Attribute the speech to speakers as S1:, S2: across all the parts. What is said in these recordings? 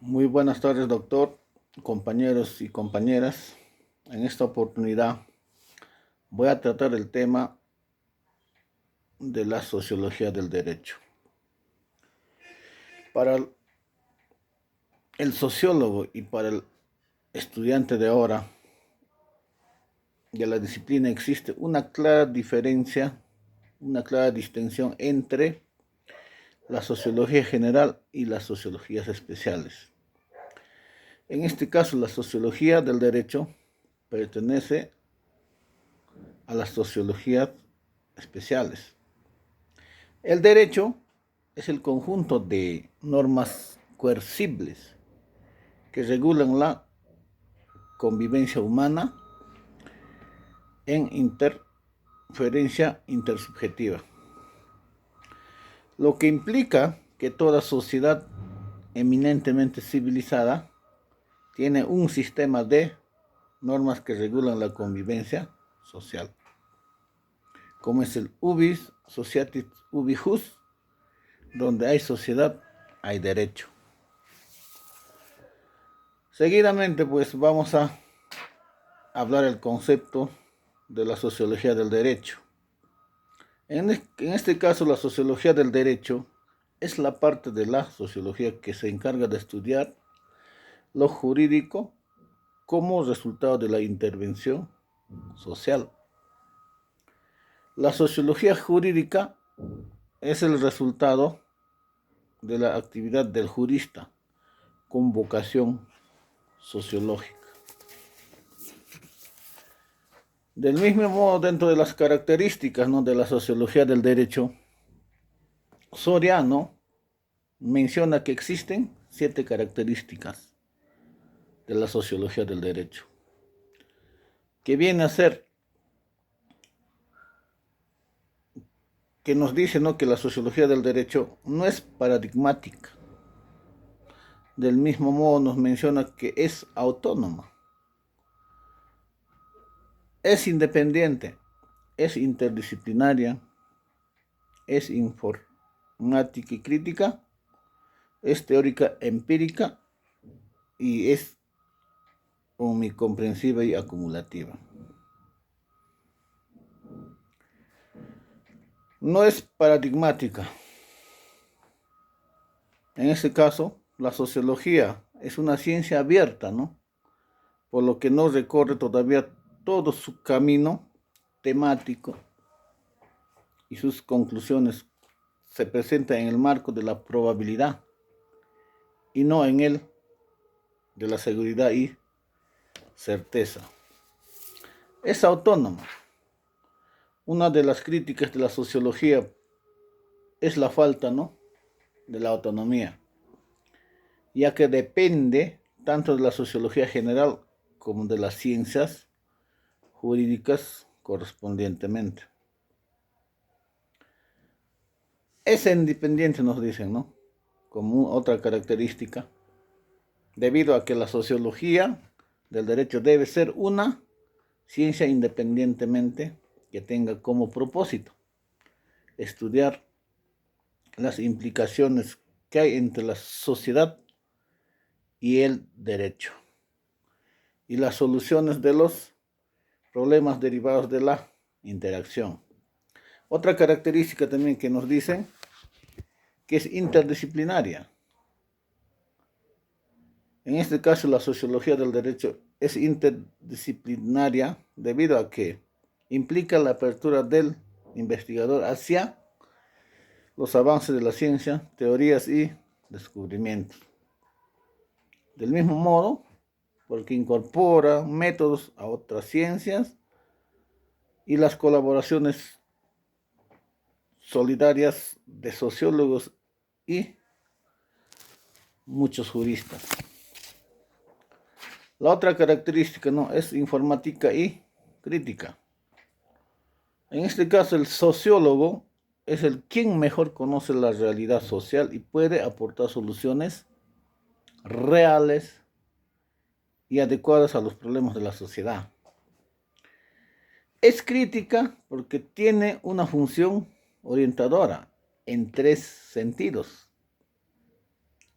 S1: Muy buenas tardes, doctor, compañeros y compañeras. En esta oportunidad voy a tratar el tema de la sociología del derecho. Para el sociólogo y para el estudiante de ahora de la disciplina existe una clara diferencia, una clara distinción entre la sociología general y las sociologías especiales. En este caso, la sociología del derecho pertenece a las sociologías especiales. El derecho es el conjunto de normas coercibles que regulan la convivencia humana en interferencia intersubjetiva, lo que implica que toda sociedad eminentemente civilizada tiene un sistema de normas que regulan la convivencia social, como es el Ubis Societas Ubi Jus, donde hay sociedad, hay derecho. Seguidamente, pues vamos a hablar el concepto de la sociología del derecho. En este caso, la sociología del derecho es la parte de la sociología que se encarga de estudiar lo jurídico como resultado de la intervención social. La sociología jurídica es el resultado de la actividad del jurista con vocación sociológica. Del mismo modo, dentro de las características, ¿no?, de la sociología del derecho, Soriano menciona que existen 7 características de la sociología del derecho, que viene a ser, que nos dice, ¿no?, que la sociología del derecho no es paradigmática. Del mismo modo nos menciona que es autónoma, es independiente, es interdisciplinaria, es informática y crítica, es teórica empírica y es omnicomprensiva y acumulativa. No es paradigmática. En este caso, la sociología es una ciencia abierta, ¿no?, por lo que no recorre todavía todo su camino temático y sus conclusiones se presentan en el marco de la probabilidad y no en el de la seguridad y certeza. Es autónoma. Una de las críticas de la sociología es la falta, ¿no?, de la autonomía, ya que depende tanto de la sociología general como de las ciencias jurídicas correspondientemente. Es independiente, nos dicen, ¿no?, como otra característica, debido a que la sociología del derecho debe ser una ciencia independientemente que tenga como propósito estudiar las implicaciones que hay entre la sociedad y el derecho y las soluciones de los problemas derivados de la interacción. Otra característica también que nos dicen que es interdisciplinaria. En este caso, la sociología del derecho es interdisciplinaria debido a que implica la apertura del investigador hacia los avances de la ciencia, teorías y descubrimientos. Del mismo modo, porque incorpora métodos a otras ciencias y las colaboraciones solidarias de sociólogos y muchos juristas. La otra característica, ¿no?, es informática y crítica. En este caso, el sociólogo es el quien mejor conoce la realidad social y puede aportar soluciones reales y adecuadas a los problemas de la sociedad. Es crítica porque tiene una función orientadora en 3 sentidos.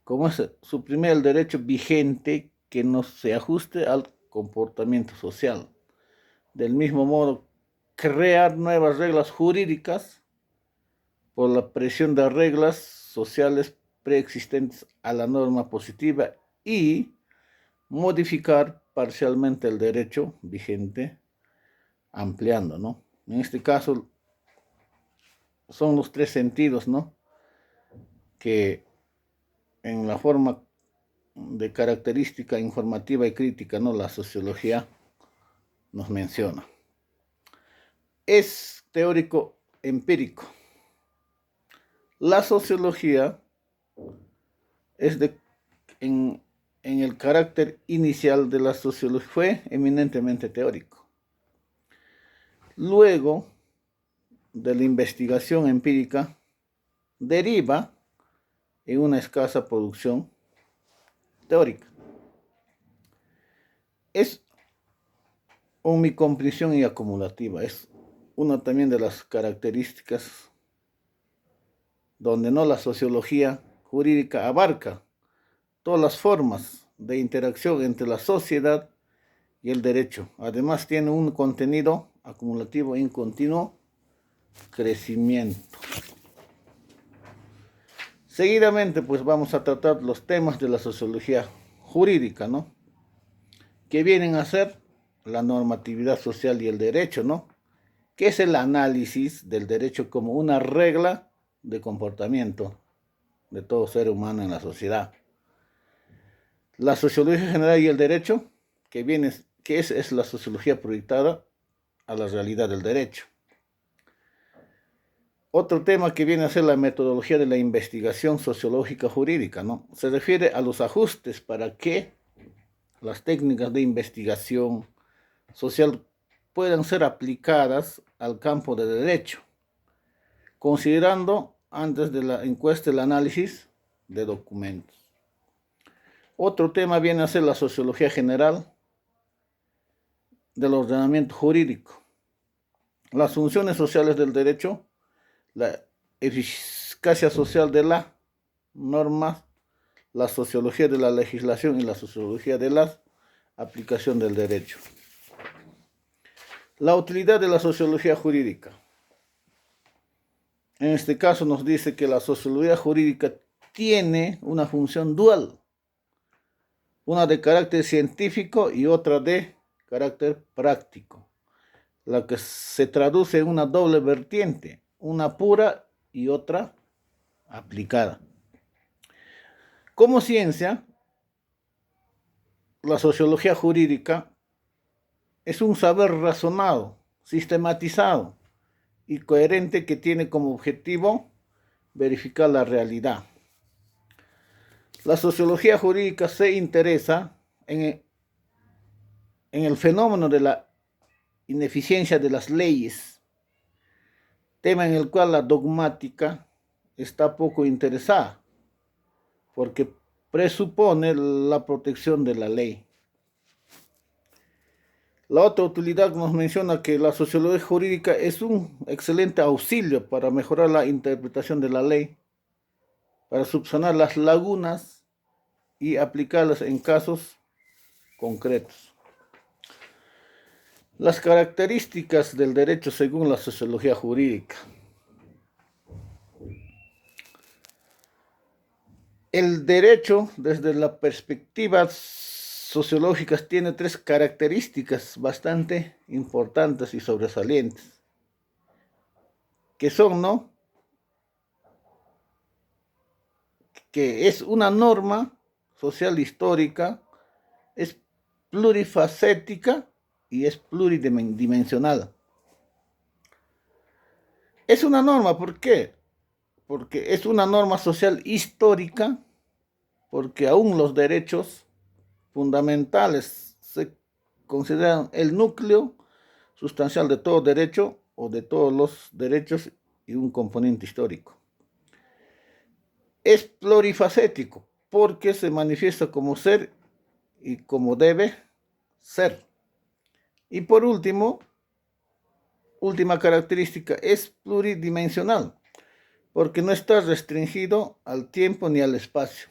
S1: como es suprimir el derecho vigente que no se ajuste al comportamiento social. Del mismo modo, crear nuevas reglas jurídicas por la presión de reglas sociales preexistentes a la norma positiva y modificar parcialmente el derecho vigente, ampliando, ¿no? En este caso, son los tres sentidos, ¿no? Que en la forma de característica informativa y crítica, ¿no? La sociología nos menciona. Es teórico empírico. La sociología es en el carácter inicial de la sociología fue eminentemente teórico. Luego de la investigación empírica deriva en una escasa producción teórica. Es omnicomprensión y acumulativa. Es una también de las características donde no la sociología jurídica abarca todas las formas de interacción entre la sociedad y el derecho. Además tiene un contenido acumulativo en continuo crecimiento. Seguidamente pues vamos a tratar los temas de la sociología jurídica, ¿no? Que vienen a ser la normatividad social y el derecho, ¿no? Que es el análisis del derecho como una regla de comportamiento de todo ser humano en la sociedad. La sociología general y el derecho, que es la sociología proyectada a la realidad del derecho. Otro tema que viene a ser la metodología de la investigación sociológica jurídica, ¿no? Se refiere a los ajustes para que las técnicas de investigación social puedan ser aplicadas al campo de derecho, considerando antes de la encuesta el análisis de documentos. Otro tema viene a ser la sociología general del ordenamiento jurídico, las funciones sociales del derecho, la eficacia social de la norma, la sociología de la legislación y la sociología de la aplicación del derecho. La utilidad de la sociología jurídica. En este caso nos dice que la sociología jurídica tiene una función dual, una de carácter científico y otra de carácter práctico, la que se traduce en una doble vertiente, una pura y otra aplicada. Como ciencia, la sociología jurídica es un saber razonado, sistematizado y coherente que tiene como objetivo verificar la realidad. La sociología jurídica se interesa en el fenómeno de la ineficiencia de las leyes, tema en el cual la dogmática está poco interesada, porque presupone la protección de la ley. La otra utilidad nos menciona que la sociología jurídica es un excelente auxilio para mejorar la interpretación de la ley, para subsanar las lagunas y aplicarlas en casos concretos. Las características del derecho según la sociología jurídica. El derecho, desde la perspectiva sociológica, tiene tres características bastante importantes y sobresalientes, que son, ¿no?, que es una norma social histórica, es plurifacética y es pluridimensional. Es una norma, ¿por qué? Porque es una norma social histórica, porque aún los derechos fundamentales se consideran el núcleo sustancial de todo derecho o de todos los derechos y un componente histórico. Es plurifacético porque se manifiesta como ser y como debe ser. Y por última característica, es pluridimensional porque no está restringido al tiempo ni al espacio.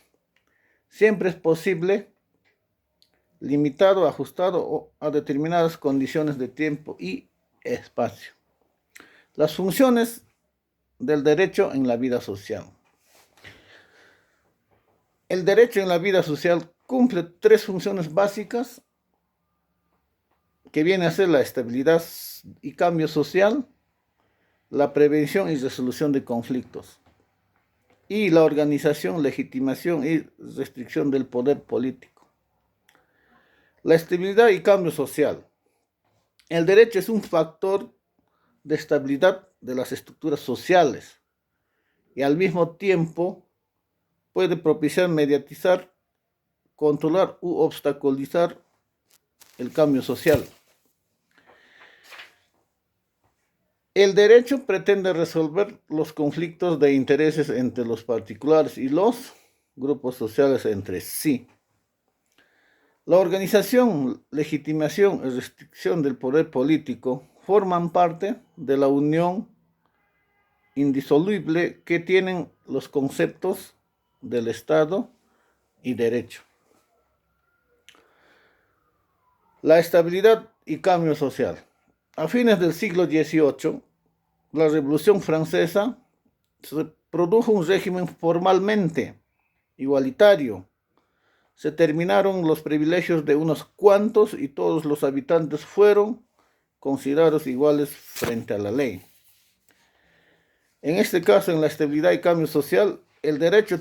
S1: siempre es posible, limitado, ajustado a determinadas condiciones de tiempo y espacio. Las funciones del derecho en la vida social. El derecho en la vida social cumple tres funciones básicas que viene a ser la estabilidad y cambio social, la prevención y resolución de conflictos, y la organización, legitimación y restricción del poder político. La estabilidad y cambio social. El derecho es un factor de estabilidad de las estructuras sociales y al mismo tiempo puede propiciar, mediatizar, controlar u obstaculizar el cambio social. El derecho pretende resolver los conflictos de intereses entre los particulares y los grupos sociales entre sí. La organización, legitimación y restricción del poder político forman parte de la unión indisoluble que tienen los conceptos del Estado y derecho. La estabilidad y cambio social. A fines del siglo XVIII, la Revolución Francesa se produjo un régimen formalmente igualitario. Se terminaron los privilegios de unos cuantos y todos los habitantes fueron considerados iguales frente a la ley. En este caso, en la estabilidad y cambio social, el derecho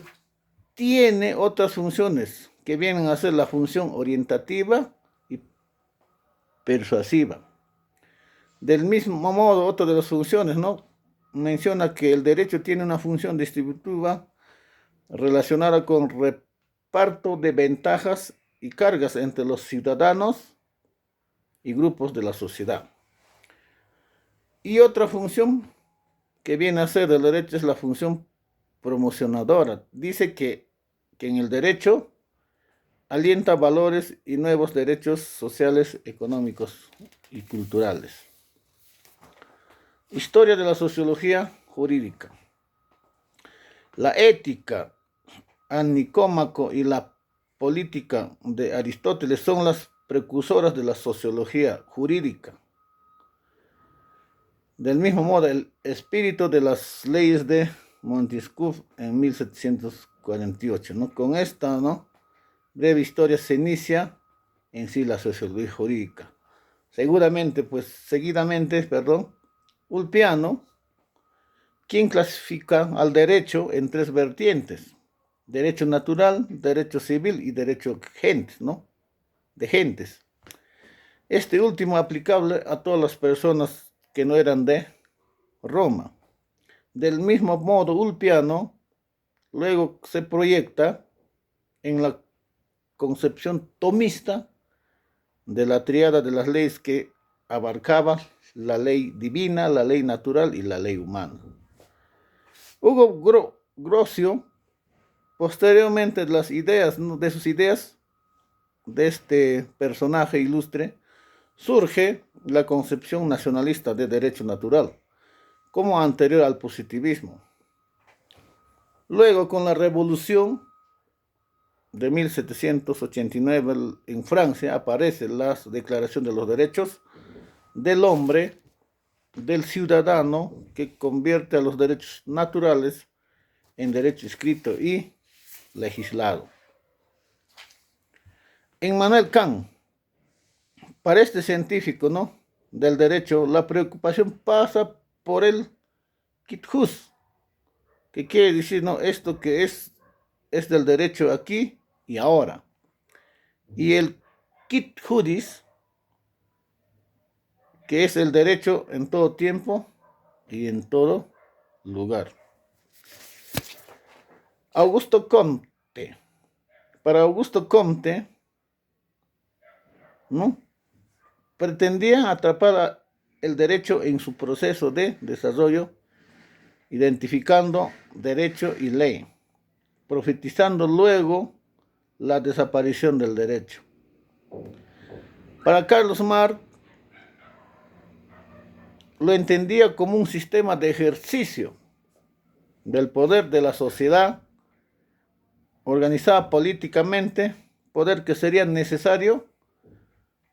S1: tiene otras funciones que vienen a ser la función orientativa y persuasiva. Del mismo modo, otra de las funciones, ¿no? Menciona que el derecho tiene una función distributiva relacionada con reparto de ventajas y cargas entre los ciudadanos y grupos de la sociedad. Y otra función que viene a ser del derecho es la función promocionadora. Dice que en el derecho alienta valores y nuevos derechos sociales, económicos y culturales. Historia de la sociología jurídica. La ética a Nicómaco y la política de Aristóteles son las precursoras de la sociología jurídica. Del mismo modo, el espíritu de las leyes de Montesquieu en 1748. ¿No? Con esta breve historia se inicia en sí la sociología jurídica. Seguidamente, Ulpiano, quien clasifica al derecho en tres vertientes: derecho natural, derecho civil y derecho de gentes. Este último aplicable a todas las personas que no eran de Roma. Del mismo modo, Ulpiano luego se proyecta en la concepción tomista de la tríada de las leyes que abarcaba la ley divina, la ley natural y la ley humana. Hugo Grocio, posteriormente de sus ideas de este personaje ilustre, surge la concepción nacionalista de derecho natural, como anterior al positivismo. Luego, con la revolución de 1789 en Francia, aparece la Declaración de los Derechos del Hombre, del ciudadano, que convierte a los derechos naturales en derecho escrito y legislado. Immanuel Kant, para este científico, del derecho, la preocupación pasa por el quid jus, que quiere decir, esto que es del derecho aquí y ahora. Y el quid juris, que es el derecho en todo tiempo y en todo lugar. Augusto Comte. Para Augusto Comte, pretendía atrapar el derecho en su proceso de desarrollo, identificando derecho y ley, profetizando luego la desaparición del derecho. Para Carlos Marx, lo entendía como un sistema de ejercicio del poder de la sociedad organizada políticamente, poder que sería necesario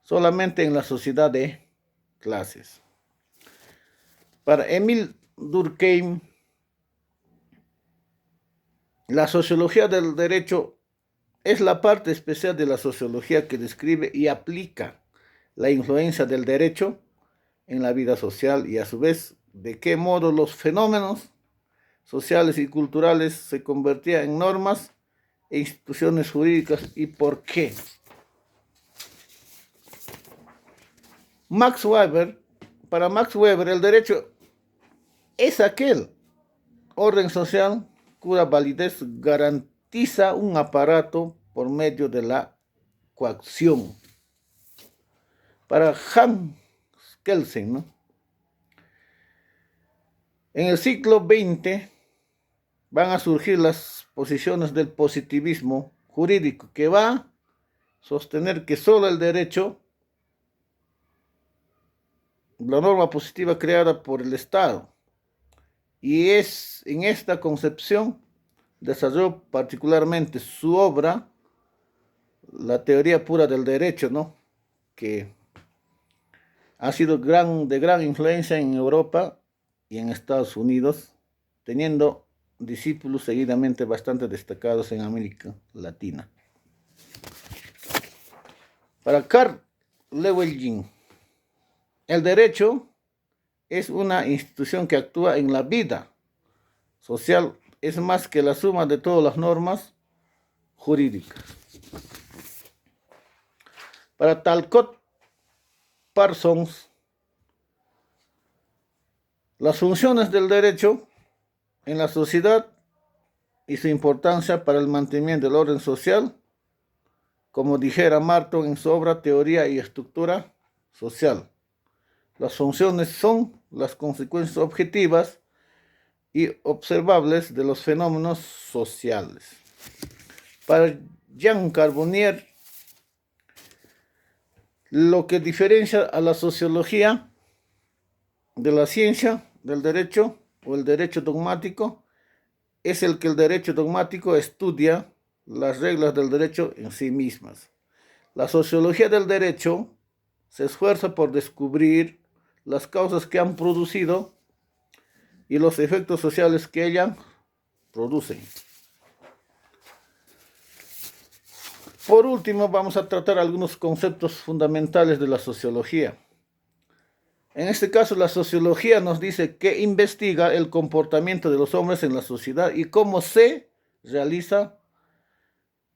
S1: solamente en la sociedad de clases. Para Emil Durkheim, la sociología del derecho es la parte especial de la sociología que describe y aplica la influencia del derecho en la vida social y a su vez de qué modo los fenómenos sociales y culturales se convertían en normas e instituciones jurídicas y por qué. Para Max Weber, el derecho es aquel orden social cuya validez garantiza un aparato por medio de la coacción. Para Hans Kelsen, ¿no? En el siglo XX van a surgir las posiciones del positivismo jurídico que va a sostener que solo el derecho, la norma positiva creada por el Estado, y es en esta concepción desarrolló particularmente su obra, la teoría pura del derecho, ¿no? Que ha sido de gran influencia en Europa y en Estados Unidos, teniendo discípulos seguidamente bastante destacados en América Latina. Para Carl Llewellyn, el derecho es una institución que actúa en la vida social, es más que la suma de todas las normas jurídicas. Para Talcott Parsons, las funciones del derecho en la sociedad y su importancia para el mantenimiento del orden social, como dijera Marton en su obra Teoría y Estructura Social. Las funciones son las consecuencias objetivas y observables de los fenómenos sociales. Para Jean Carbonnier, lo que diferencia a la sociología de la ciencia del derecho o el derecho dogmático es el que el derecho dogmático estudia las reglas del derecho en sí mismas. La sociología del derecho se esfuerza por descubrir las causas que han producido y los efectos sociales que ellas producen. Por último, vamos a tratar algunos conceptos fundamentales de la sociología. En este caso, la sociología nos dice que investiga el comportamiento de los hombres en la sociedad y cómo se realiza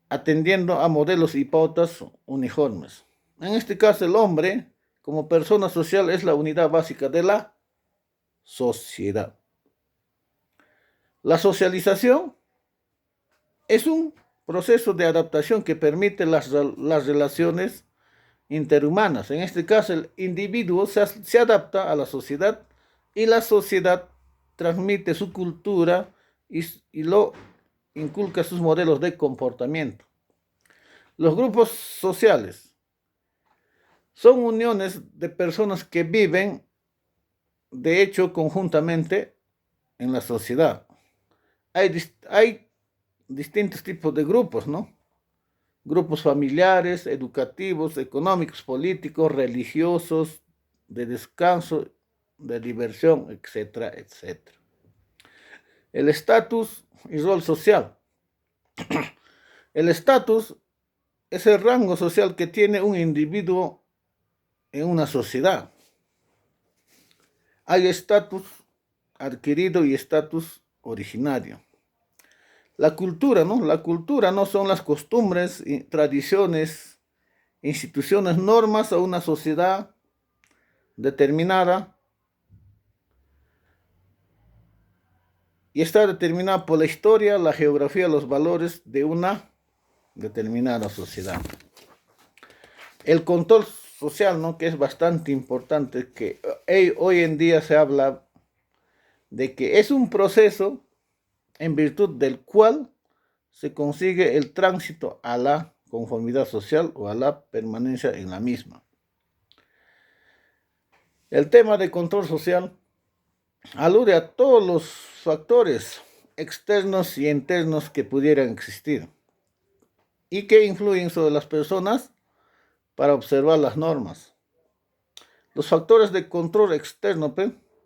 S1: atendiendo a modelos y pautas uniformes. En este caso, el hombre, como persona social, es la unidad básica de la sociedad. La socialización es un proceso de adaptación que permite las relaciones interhumanas. En este caso, el individuo se adapta a la sociedad y la sociedad transmite su cultura y lo inculca sus modelos de comportamiento. Los grupos sociales son uniones de personas que viven, de hecho, conjuntamente en la sociedad. Hay distintos tipos de grupos, ¿no? Grupos familiares, educativos, económicos, políticos, religiosos, de descanso, de diversión, etcétera, etcétera. El estatus y rol social. El estatus es el rango social que tiene un individuo en una sociedad. Hay estatus adquirido y estatus originario. La cultura, ¿no? La cultura no son las costumbres, tradiciones, instituciones, normas o una sociedad determinada y está determinada por la historia, la geografía, los valores de una determinada sociedad. El control social, ¿no? Que es bastante importante, que hoy en día se habla de que es un proceso en virtud del cual se consigue el tránsito a la conformidad social o a la permanencia en la misma. El tema de control social alude a todos los factores externos y internos que pudieran existir. y que influyen sobre las personas para observar las normas. Los factores de control externo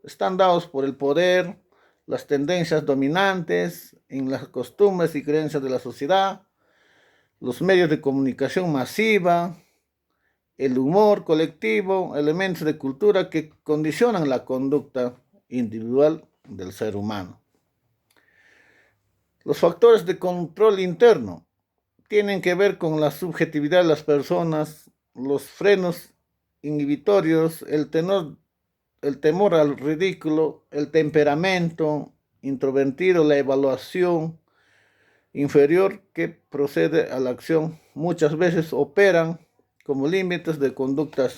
S1: están dados por el poder, las tendencias dominantes en las costumbres y creencias de la sociedad, los medios de comunicación masiva, el humor colectivo, elementos de cultura que condicionan la conducta individual del ser humano. Los factores de control interno tienen que ver con la subjetividad de las personas, los frenos inhibitorios, el temor al ridículo, el temperamento introvertido, la evaluación inferior que procede a la acción. Muchas veces operan como límites de conductas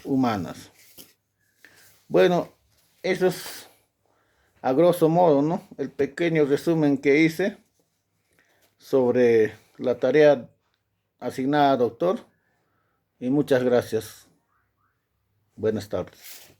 S1: humanas. Bueno, eso es a grosso modo, ¿no? El pequeño resumen que hice sobre la tarea asignada, doctor. Y muchas gracias. Buenas tardes.